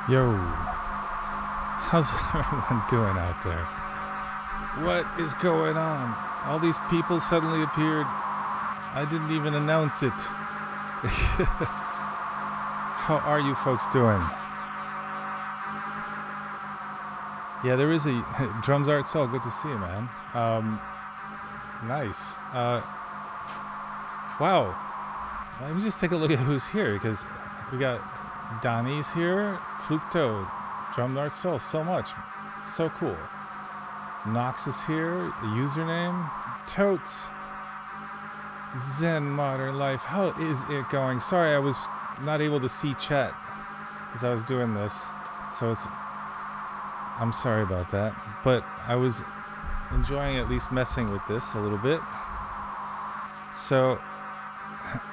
Yo, how's everyone doing out there? What is going on? All these people suddenly appeared. I didn't even announce it. How are you folks doing? Yeah, there is a Drums Art Cell. Good to see you, man. Nice. Wow. Let me just take a look at who's here because we got Donnie's here, Flukto, Drum Art Cell. So much. So cool. Nox is here, the username, Totes, Zen Modern Life. How is it going? Sorry, I was not able to see chat as I was doing this, so I'm sorry about that, but I was enjoying at least messing with this a little bit. So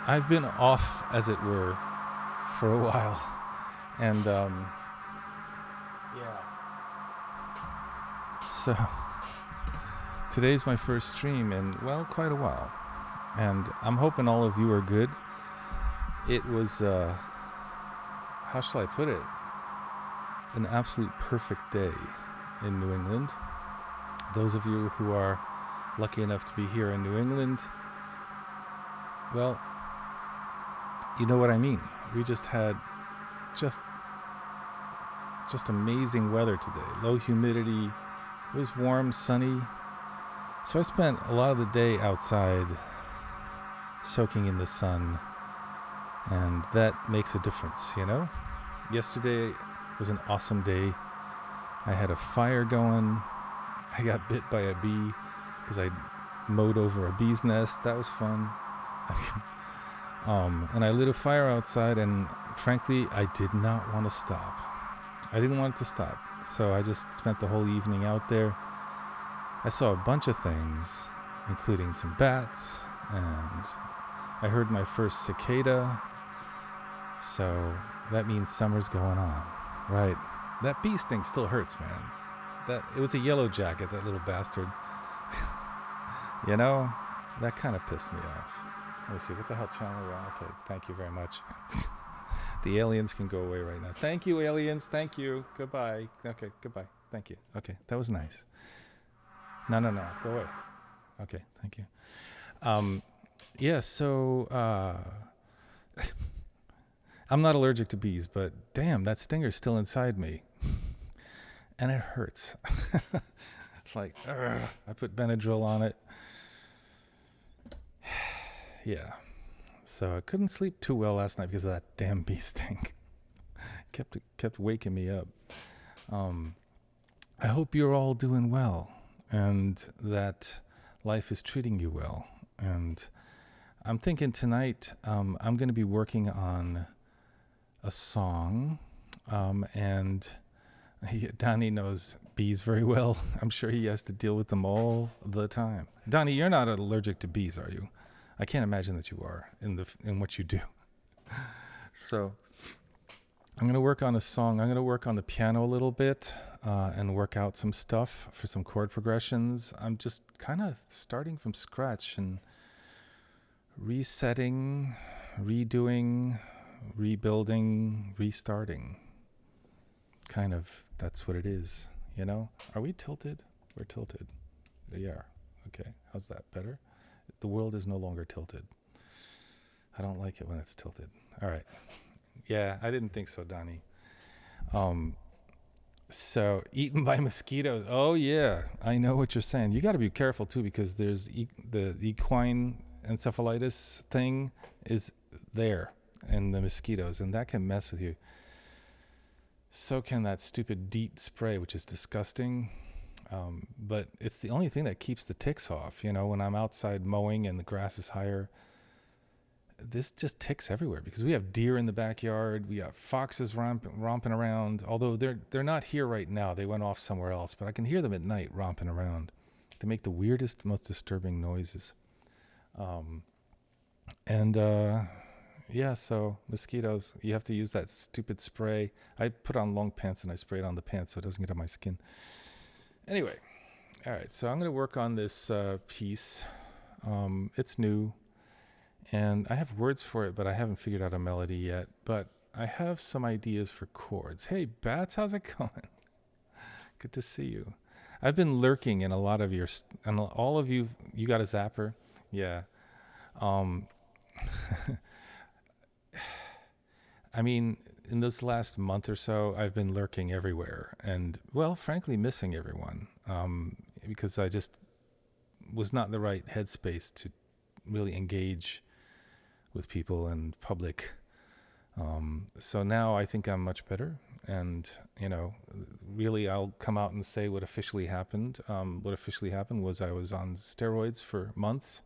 I've been off, as it were, for a while, and yeah. So today's my first stream in, well, quite a while. And I'm hoping all of you are good. It was, how shall I put it? An absolute perfect day in New England. Those of you who are lucky enough to be here in New England, well, you know what I mean. We just had just amazing weather today. Low humidity. It was warm, sunny. So I spent a lot of the day outside soaking in the sun, and that makes a difference, you know? Yesterday was an awesome day. I had a fire going. I got bit by a bee because I mowed over a bee's nest. That was fun. And I lit a fire outside, and frankly, I did not want to stop. I didn't want it to stop. So I just spent the whole evening out there. I saw a bunch of things, including some bats, and I heard my first cicada. So that means summer's going on, right? That bee sting still hurts, man. It was a yellow jacket, that little bastard. You know, that kind of pissed me off. Let me see, what the hell channel are we on? Okay, thank you very much. The aliens can go away right now. Thank you, aliens. Thank you. Goodbye. Okay, goodbye. Thank you. Okay, that was nice. No, go away. Okay, thank you. Yeah, so I'm not allergic to bees, but damn, that stinger's still inside me. And it hurts. It's like, I put Benadryl on it. Yeah. So I couldn't sleep too well last night because of that damn bee sting. kept waking me up. I hope you're all doing well and that life is treating you well. And I'm thinking tonight I'm going to be working on a song, and Donnie knows bees very well. I'm sure he has to deal with them all the time. Donnie, you're not allergic to bees, are you? I can't imagine that you are in what you do. So I'm going to work on a song. I'm going to work on the piano a little bit and work out some stuff for some chord progressions. I'm just kind of starting from scratch and resetting, redoing, rebuilding, restarting. Kind of, that's what it is, you know? Are we tilted? We're tilted. We are. Okay, how's that? Better? The world is no longer tilted. I don't like it when it's tilted. All right. Yeah, I didn't think so, Donnie. So, eaten by mosquitoes. Oh, yeah. I know what you're saying. You got to be careful, too, because there's the equine encephalitis thing is there in the mosquitoes, and that can mess with you. So can that stupid DEET spray, which is disgusting. But it's the only thing that keeps the ticks off. You know, when I'm outside mowing and the grass is higher, this just ticks everywhere because we have deer in the backyard. We have foxes romping around, although they're not here right now. They went off somewhere else, but I can hear them at night romping around. They make the weirdest, most disturbing noises. Yeah, so mosquitoes, you have to use that stupid spray. I put on long pants and I spray it on the pants so it doesn't get on my skin. Anyway, all right, so I'm going to work on this piece. It's new, and I have words for it, but I haven't figured out a melody yet. But I have some ideas for chords. Hey, Bats, how's it going? Good to see you. I've been lurking in a lot of your, and all of you. You got a zapper, yeah. Um, I mean, in this last month or so, I've been lurking everywhere, and well, frankly, missing everyone. Because I just was not in the right headspace to really engage with people and public. So now I think I'm much better, and really I'll come out and say what officially happened. What officially happened was I was on steroids for months,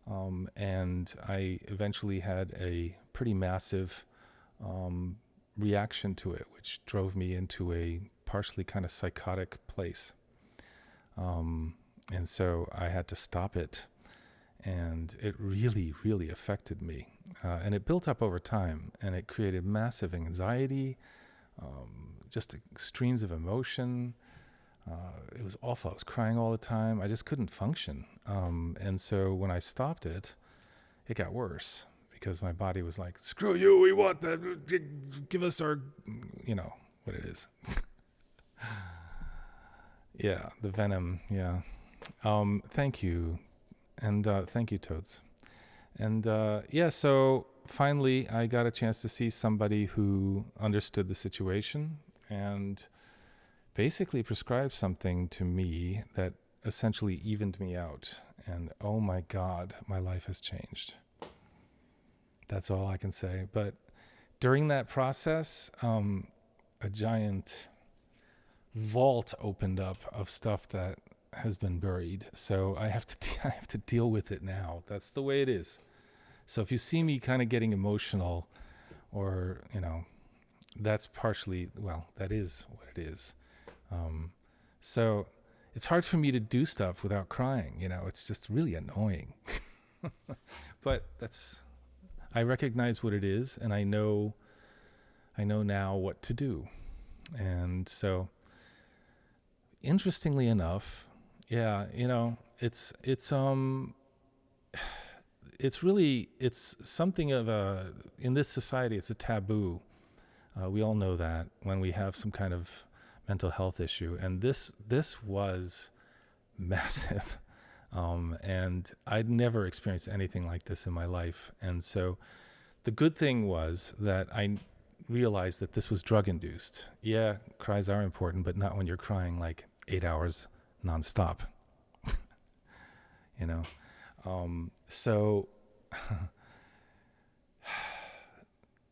and I eventually had a pretty massive reaction to it, which drove me into a partially kind of psychotic place. And so I had to stop it, and it really, really affected me. And it built up over time, and it created massive anxiety, just extremes of emotion. It was awful. I was crying all the time. I just couldn't function. And so when I stopped it, it got worse because my body was like, screw you, we want that. Give us our, what it is. Yeah, the venom, yeah. Thank you. And thank you, Toads. And so finally I got a chance to see somebody who understood the situation and basically prescribed something to me that essentially evened me out. And oh my God, my life has changed. That's all I can say. But during that process, a giant vault opened up of stuff that has been buried. So I have to deal with it now. That's the way it is. So if you see me kind of getting emotional, or that's partially, well, that is what it is. So it's hard for me to do stuff without crying. It's just really annoying. But I recognize what it is, and I know now what to do. And so, interestingly enough, yeah, it's something of in this society, it's a taboo. We all know that when we have some kind of mental health issue, and this was massive. And I'd never experienced anything like this in my life. And so the good thing was that I realized that this was drug induced. Yeah, cries are important, but not when you're crying like 8 hours nonstop. So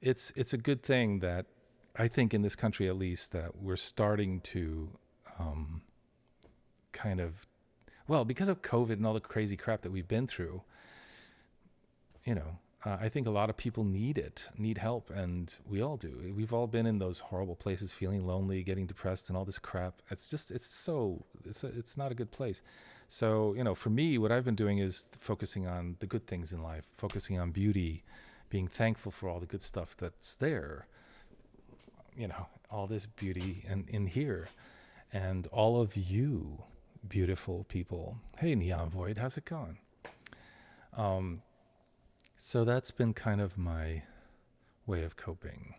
it's a good thing that I think in this country, at least, that we're starting to kind of, well, because of COVID and all the crazy crap that we've been through, I think a lot of people need help, and we all do. We've all been in those horrible places, feeling lonely, getting depressed, and all this crap. It's not a good place. So, for me, what I've been doing is focusing on the good things in life, focusing on beauty, being thankful for all the good stuff that's there. All this beauty in here, and all of you beautiful people. Hey, Neon Void, how's it going? So that's been kind of my way of coping.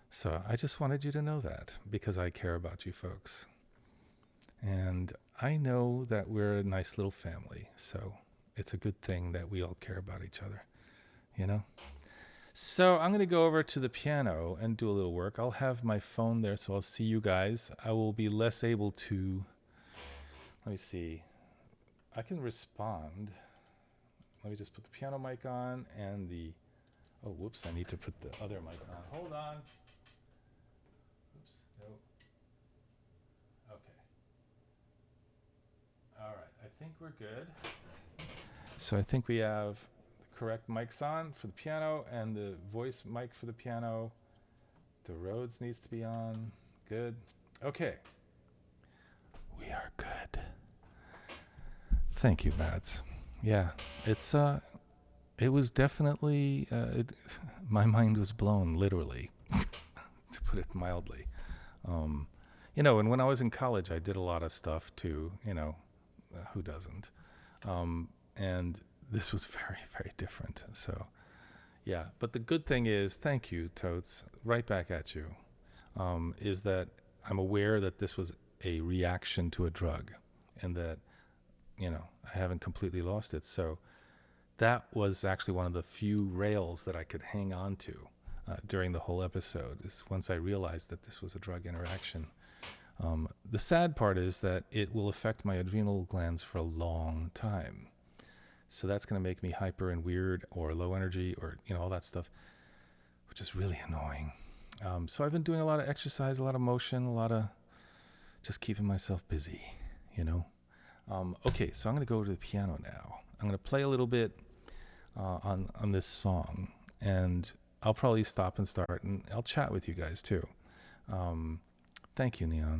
So I just wanted you to know that, because I care about you folks. And I know that we're a nice little family, so it's a good thing that we all care about each other, So I'm going to go over to the piano and do a little work. I'll have my phone there, so I'll see you guys. I will be less able to, let me see, I can respond. Let me just put the piano mic on and oh, whoops, I need to put the other mic on. Hold on. Oops, no. Okay. All right, I think we're good. So I think we have the correct mics on for the piano and the voice mic for the piano. The Rhodes needs to be on. Good. Okay. We are good. Thank you, Mads. Yeah, it was definitely, my mind was blown, literally, to put it mildly. And when I was in college, I did a lot of stuff too, who doesn't? And this was very, very different. So, Yeah, but the good thing is, thank you, Totes, right back at you, is that I'm aware that this was a reaction to a drug and that, I haven't completely lost it. So that was actually one of the few rails that I could hang on to during the whole episode, is once I realized that this was a drug interaction. The sad part is that it will affect my adrenal glands for a long time. So that's going to make me hyper and weird or low energy or, all that stuff, which is really annoying. So I've been doing a lot of exercise, a lot of motion, a lot of just keeping myself busy, Okay, so I'm going to go to the piano now. I'm going to play a little bit on this song, and I'll probably stop and start, and I'll chat with you guys too. Thank you, Neon.